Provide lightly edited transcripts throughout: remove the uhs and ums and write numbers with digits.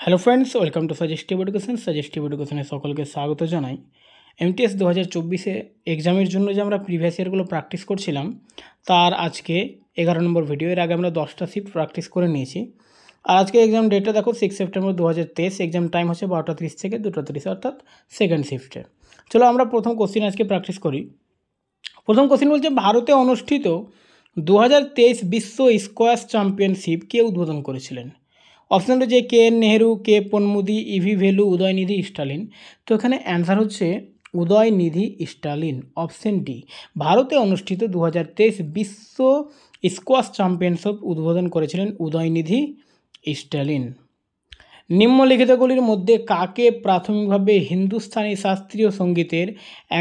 Hello friends, welcome to Suggestive Education. Suggestive এডুকেশনে সকলকে স্বাগত জানাই। এমটিএস 2024 এক্সামের জন্য যে আমরা প্রিভিয়াস ইয়ারগুলো প্র্যাকটিস করছিলাম তার আজকে 11 নম্বর ভিডিও। এর আগে আমরা 10টা শিফট প্র্যাকটিস করে নিয়েছি। আর আজকে এক্সাম ডেটটা দেখো 6 সেপ্টেম্বর 2023। এক্সাম টাইম হচ্ছে 12:30 থেকে 2:30, অর্থাৎ সেকেন্ড শিফটে। চলো আমরা প্রথম কোশ্চিন আজকে প্র্যাকটিস করি। প্রথম কোশ্চিন বলছে, ভারতে অনুষ্ঠিত 2023 বিশ্ব স্কোয়াশ চ্যাম্পিয়নশিপ কে উদ্বোধন করেছিলেন? অপশান রয়েছে কে এন নেহেরু, কে পনমুদি, ইভি ভেলু, উদয়নিধি স্টালিন। তো এখানে অ্যান্সার হচ্ছে উদয়নিধি স্টালিন, অপশান ডি। ভারতে অনুষ্ঠিত 2023 বিশ্ব স্কোয়াশ চ্যাম্পিয়নশিপ উদ্বোধন করেছিলেন উদয়নিধি স্টালিন। নিম্নলিখিতগুলির মধ্যে কাকে প্রাথমিকভাবে হিন্দুস্তানি শাস্ত্রীয় সঙ্গীতের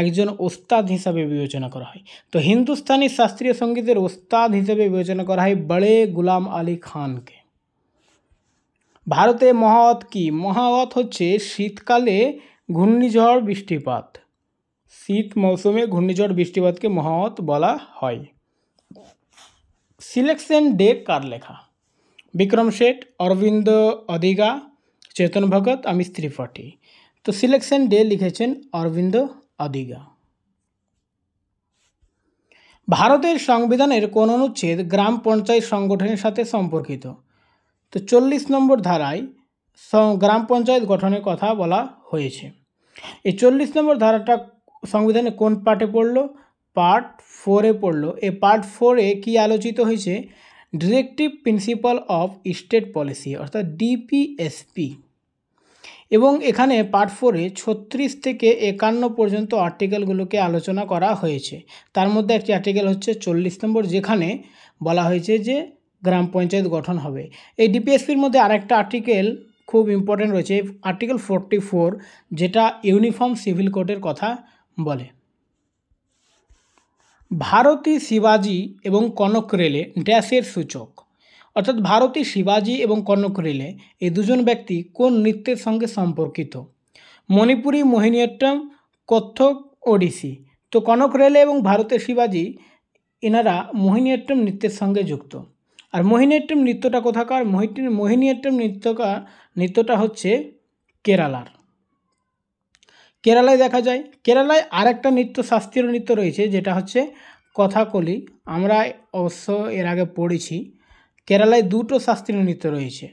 একজন ওস্তাদ হিসাবে বিবেচনা করা হয়? তো হিন্দুস্তানি শাস্ত্রীয় সঙ্গীতের ওস্তাদ হিসেবে বিবেচনা করা হয় বড়ে গুলাম আলী খানকে। ভারতে মহাওয়াত কি? মহাওয়াত হচ্ছে শীতকালে ঘূর্ণিঝড় বৃষ্টিপাত। শীত মৌসুমে ঘূর্ণিঝড় বৃষ্টিপাতকে মহাওয়াত বলা হয়। সিলেকশন ডে কার লেখা? বিক্রম শেঠ, অরবিন্দ অধিগা, চেতন ভগত, আমিষ ত্রিপাঠী। তো সিলেকশন ডে লিখেছেন অরবিন্দ অধিগা। ভারতের সংবিধানের কোন অনুচ্ছেদ গ্রাম পঞ্চায়েত সংগঠনের সাথে সম্পর্কিত? তো 40 নম্বর ধারায় গ্রাম পঞ্চায়েত গঠনের কথা বলা হয়েছে। এই 40 নম্বর ধারাটা সংবিধানে কোন পার্টে পড়লো? পার্ট 4-এ পড়লো। এই পার্ট 4-এ কী আলোচিত হয়েছে? Directive principal of state policy, অর্থাৎ ডিপিএসপি। এবং এখানে পার্ট 4-এ 36 থেকে 51 পর্যন্ত আর্টিকেলগুলোকে আলোচনা করা হয়েছে। তার মধ্যে একটি আর্টিকেল হচ্ছে 40 নম্বর, যেখানে বলা হয়েছে যে গ্রাম পঞ্চায়েত গঠন হবে। এই ডিপিএসপির মধ্যে আরেকটা আর্টিকেল খুব ইম্পর্টেন্ট রয়েছে, আর্টিকেল 44, যেটা ইউনিফর্ম সিভিল কোডের কথা বলে। ভারতী শিবাজি এবং কনক রেলে ড্যাশের সূচক, অর্থাৎ ভারতী শিবাজি এবং কনক রেলে এই দুজন ব্যক্তি কোন নৃত্যের সঙ্গে সম্পর্কিত? মণিপুরী, মোহিনীঅট্টম, কত্থক, ওড়িশি। তো কনক রেলে এবং ভারতের শিবাজি এনারা মোহিনীঅট্টম নৃত্যের সঙ্গে যুক্ত। আর মোহিনীঅট্টম নৃত্যটা কোথাকার? মোহিনীঅট্টম নৃত্যটা হচ্ছে কেরালার। কেরালায় দেখা যায়। কেরালায় আরেকটা শাস্ত্রীয় নৃত্য রয়েছে, যেটা হচ্ছে কথাকলি। আমরা অবশ্য এর আগে পড়েছি। কেরালায় দুটো শাস্ত্রীয় নৃত্য রয়েছে,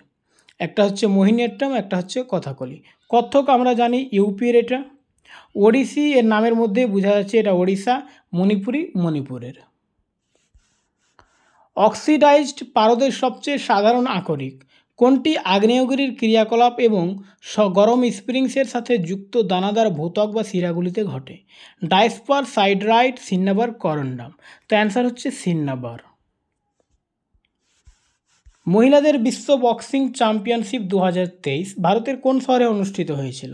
একটা হচ্ছে মোহিনীঅট্টম, একটা হচ্ছে কথাকলি। কত্থক আমরা জানি ইউপির, এটা। ওড়িশি এর নামের মধ্যে বোঝা যাচ্ছে এটা ওড়িশা। মণিপুরি মণিপুরের। অক্সিডাইজড পারদের সবচেয়ে সাধারণ আকরিক কোনটি? আগ্নেয়গিরির ক্রিয়াকলাপ এবং গরম স্প্রিংসের সাথে যুক্ত দানাদার ভূত্বক বা শিরাগুলিতে ঘটে। ডাইসপার, সাইডরাইট, সিন্নাবার, করন্ডাম। তো অ্যান্সার হচ্ছে সিন্নাবার। মহিলাদের বিশ্ব বক্সিং চ্যাম্পিয়নশিপ 2023 ভারতের কোন শহরে অনুষ্ঠিত হয়েছিল?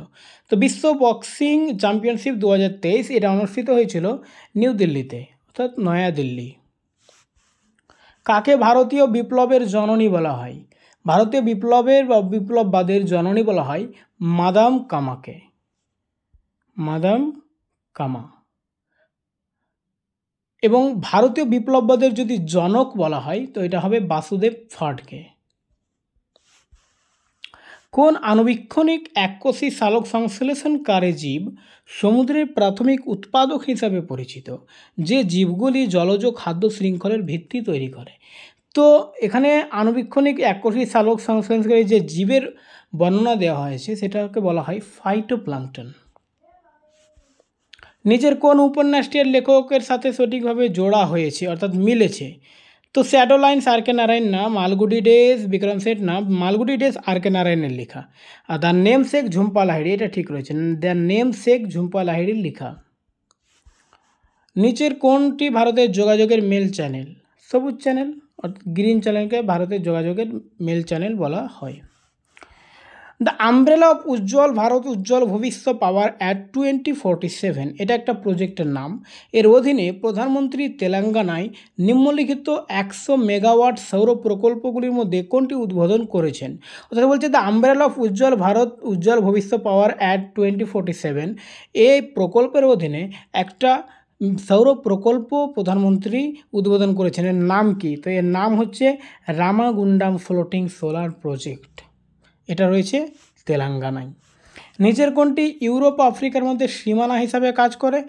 তো বিশ্ব বক্সিং চ্যাম্পিয়নশিপ 2023 এটা অনুষ্ঠিত হয়েছিল নিউ দিল্লিতে, অর্থাৎ নয়াদিল্লি। কাকে ভারতীয় বিপ্লবের জননী বলা হয়? ভারতীয় বিপ্লবের বা বিপ্লববাদের জননী বলা হয় মাদাম কামাকে। মাদাম কামা। এবং ভারতীয় বিপ্লববাদের যদি জনক বলা হয় তো এটা হবে বাসুদেব ফাটকে। কোন আণুবীক্ষণিক এককোষী সালোক সংশ্লেষণকারী জীব সমুদ্রের প্রাথমিক উৎপাদক হিসাবে পরিচিত, যে জীবগুলি জলজ খাদ্য শৃঙ্খলের ভিত্তি তৈরি করে? তো এখানে আণুবীক্ষণিক এককোষী সালোক সংশ্লেষণকারী যে জীবের বর্ণনা দেওয়া হয়েছে সেটাকে বলা হয় ফাইটোপ্ল্যাঙ্কটন। নিচের কোন উপন্যাসটি লেখকের সাথে সঠিকভাবে জোড়া হয়েছে, অর্থাৎ মিলেছে? তো শ্যাডো লাইন্স আর কে নারায়ণ না, মালগুডি ডেজ বিক্রম শেঠ না, মালগুডি ডেজ আর কে নারায়ণের লেখা। আর the namesake Jhumpa Lahiri, এটা ঠিক রয়েছে, দ্য নেম শেখ ঝুম্পা লাহিড়ির লেখা। নিচের কোনটি ভারতের যোগাযোগের মেল চ্যানেল? সবুজ চ্যানেল, অর্থাৎ গ্রিন চ্যানেলকে ভারতের যোগাযোগের মেল চ্যানেল বলা হয়। The umbrella of Ujjwal Bharat Ujjwal Bhavishya power at 2047 এটা একটা প্রজেক্টের নাম। এর অধীনে প্রধানমন্ত্রী তেলেঙ্গানায় নিম্নলিখিত 100 মেগাওয়াট সৌর প্রকল্পগুলির মধ্যে কোনটি উদ্বোধন করেছেন? অর্থাৎ বলছে the umbrella of Ujjwal Bharat Ujjwal Bhavishya power at 2047 এই প্রকল্পের অধীনে একটা সৌর প্রকল্প প্রধানমন্ত্রী উদ্বোধন করেছেন। এর নাম কি? তো এর নাম হচ্ছে রামাগুন্ডাম ফ্লোটিং সোলার প্রজেক্ট। এটা রয়েছে তেলেঙ্গানায়। নিচের কোনটি ইউরোপ ও আফ্রিকার মধ্যে সীমানা হিসাবে কাজ করে?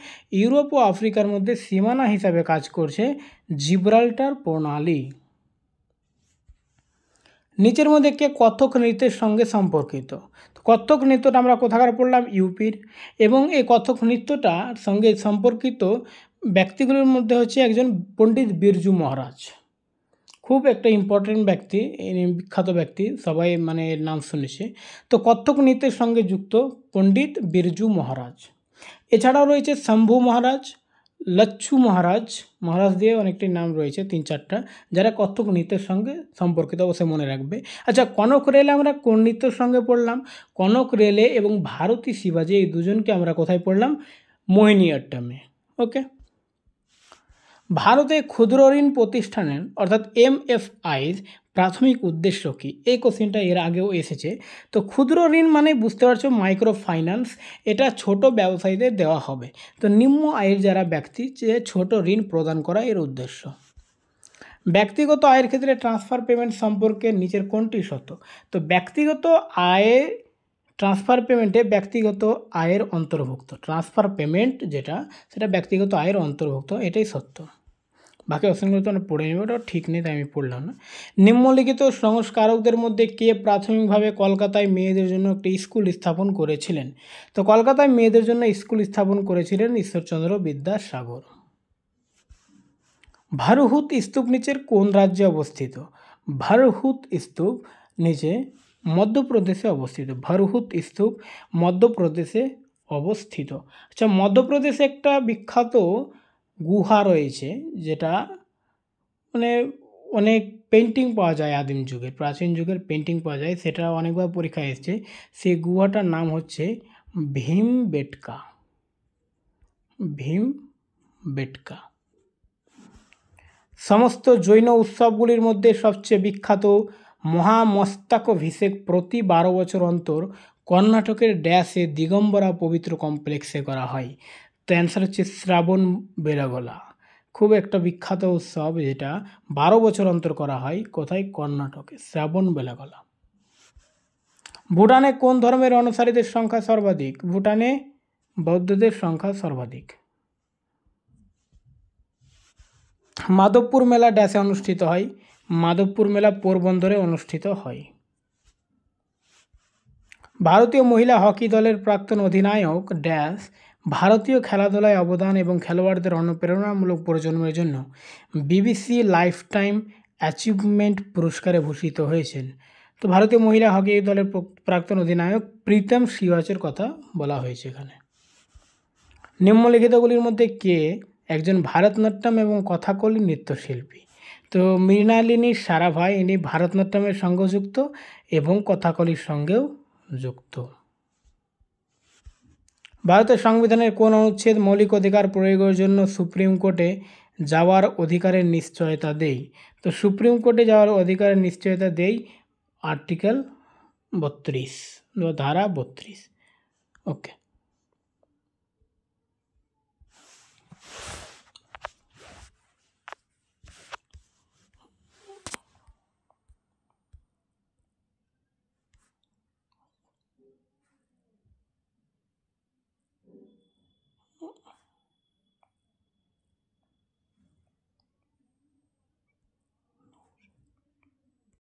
ইউরোপ ও আফ্রিকার মধ্যে সীমানা হিসাবে কাজ করছে জিব্রাল্টার প্রণালী। নিচের মধ্যে কে কত্থক নৃত্যের সঙ্গে সম্পর্কিত? কত্থক নৃত্যটা আমরা কোথাকার পড়লাম? ইউপির। এবং এই কত্থক নৃত্যটার সঙ্গে সম্পর্কিত ব্যক্তিগুলোর মধ্যে হচ্ছে একজন পণ্ডিত বিরজু মহারাজ, খুব একটা ইম্পর্টেন্ট ব্যক্তি, বিখ্যাত ব্যক্তি, সবাই মানে এর নাম শুনেছে। তো কত্থক নৃত্যের সঙ্গে যুক্ত পণ্ডিত বিরজু মহারাজ। এছাড়াও রয়েছে শম্ভু মহারাজ, লচ্ছু মহারাজ, মহারাজ দিয়ে অনেকটি নাম রয়েছে, 3-4টা, যারা কত্থক নৃত্যের সঙ্গে সম্পর্কিত, অবশ্যই মনে রাখবে। আচ্ছা, কনক রেলে আমরা কোন নৃত্যের সঙ্গে পড়লাম? কনক রেলে এবং ভারতী শিবাজি এই দুজনকে আমরা কোথায় পড়লাম? মোহিনীঅট্টমে। ওকে। ভারতে ক্ষুদ্র ঋণ প্রতিষ্ঠানের অর্থাৎ MFI's প্রাথমিক উদ্দেশ্য কী? এই কোশ্চেনটা এর আগেও এসেছে। তো ক্ষুদ্র ঋণ মানে বুঝতে পারছো মাইক্রো ফাইন্যান্স, এটা ছোট ব্যবসায়ীদের দেওয়া হবে। তো নিম্ন আয়ের যারা ব্যক্তি, যে ছোট ঋণ প্রদান করা এর উদ্দেশ্য। ব্যক্তিগত আয়ের ক্ষেত্রে ট্রান্সফার পেমেন্ট সম্পর্কে নিচের কোনটি সত্য? তো ব্যক্তিগত আয়ে ট্রান্সফার পেমেন্টে ব্যক্তিগত আয়ের অন্তর্ভুক্ত, ট্রান্সফার পেমেন্ট যেটা সেটা ব্যক্তিগত আয়ের অন্তর্ভুক্ত, এটাই সত্য। বাকি অপশনগুলো তো আমরা পড়ে নেব, ওটা ঠিক নেই তাই আমি পড়লাম না। নিম্নলিখিত সংস্কারকদের মধ্যে কে প্রাথমিকভাবে কলকাতায় মেয়েদের জন্য একটি স্কুল স্থাপন করেছিলেন? তো কলকাতায় মেয়েদের জন্য স্কুল স্থাপন করেছিলেন ঈশ্বরচন্দ্র বিদ্যাসাগর। ভারহুত স্তূপ নিচের কোন রাজ্যে অবস্থিত? ভারহুত স্তূপ নিচে মধ্যপ্রদেশে অবস্থিত। ভারহুত স্তূপ মধ্যপ্রদেশে অবস্থিত। আচ্ছা, মধ্যপ্রদেশে একটা বিখ্যাত গুহা রয়েছে, যেটা মানে অনেক পেন্টিং পাওয়া যায়, আদিম যুগের, প্রাচীন যুগের পেন্টিং পাওয়া যায়, সেটা অনেকবার পরীক্ষায় এসেছে। সেই গুহাটার নাম হচ্ছে ভীমবেটকা। ভীমবেটকা। সমস্ত জৈন উৎসবগুলির মধ্যে সবচেয়ে বিখ্যাত মহামস্তকাভিষেক প্রতি 12 বছর অন্তর কর্ণাটকের ড্যাশে দিগম্বরা পবিত্র কমপ্লেক্সে করা হয়। তো অ্যান্সার হচ্ছে শ্রাবণ বেলাগোলা। খুব একটা বিখ্যাত উৎসব, যেটা 12 বছর অন্তর করা হয়। কোথায়? কর্ণাটকে, শ্রাবণ বেলাগোলা। ভুটানে কোন ধর্মের অনুসারীদের সংখ্যা সর্বাধিক? ভুটানে বৌদ্ধদের সংখ্যা সর্বাধিক। মাধবপুর মেলা ড্যাশে অনুষ্ঠিত হয়? মাধবপুর মেলা পোরবন্দরে অনুষ্ঠিত হয়। ভারতীয় মহিলা হকি দলের প্রাক্তন অধিনায়ক ড্যাশ ভারতীয় খেলাধুলায় অবদান এবং খেলোয়াড়দের অনুপ্রেরণামূলক প্রজন্মের জন্য BBC লাইফ টাইম অ্যাচিভমেন্ট পুরস্কারে ভূষিত হয়েছেন। তো ভারতীয় মহিলা হকি দলের প্রাক্তন অধিনায়ক প্রীতম সিওয়াচের কথা বলা হয়েছে এখানে। নিম্নলিখিতগুলির মধ্যে কে একজন ভারতনাট্যম এবং কথাকলি নৃত্যশিল্পী? তো মৃণালিনী সারাভাই, ইনি ভারতনাট্যমের সঙ্গে যুক্ত এবং কথাকলির সঙ্গেও যুক্ত। ভারতের সংবিধানের কোন অনুচ্ছেদ মৌলিক অধিকার প্রয়োগের জন্য সুপ্রিম কোর্টে যাওয়ার অধিকারের নিশ্চয়তা দেয়? তো সুপ্রিম কোর্টে যাওয়ার অধিকারের নিশ্চয়তা দেয় আর্টিকেল 32, ধারা 32। ওকে।